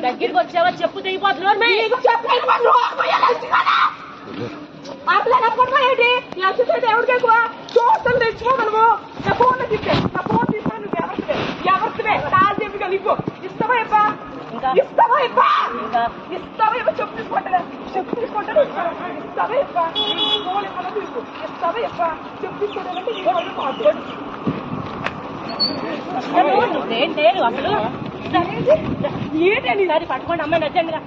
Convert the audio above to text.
దగ్గరికి వచ్చావా చెప్పు తెగిపోతున్నాడు అట్లా నమ్మకమేంటి ఎవరికి ఎక్కువ చూస్తాను తెచ్చుకోగలవు నా ఫోన్ తిట్టే నా ఫోన్ తీసుకొని నువ్వు ఎవరివే కాలు చెప్పి కలిపో ఇస్తావా ఇస్తావా ఇస్తావా చెప్పు తీసుకుంటారా చెప్పు తీసుకుంటారు ఇస్తావా ఫోన్ ఇస్తావా చెప్పు తీసుకోవాలంటే నేను అసలు ఏంటండి ఈసారి పట్టుకోండి అమ్మాయి నచ్చండి ఎవరిని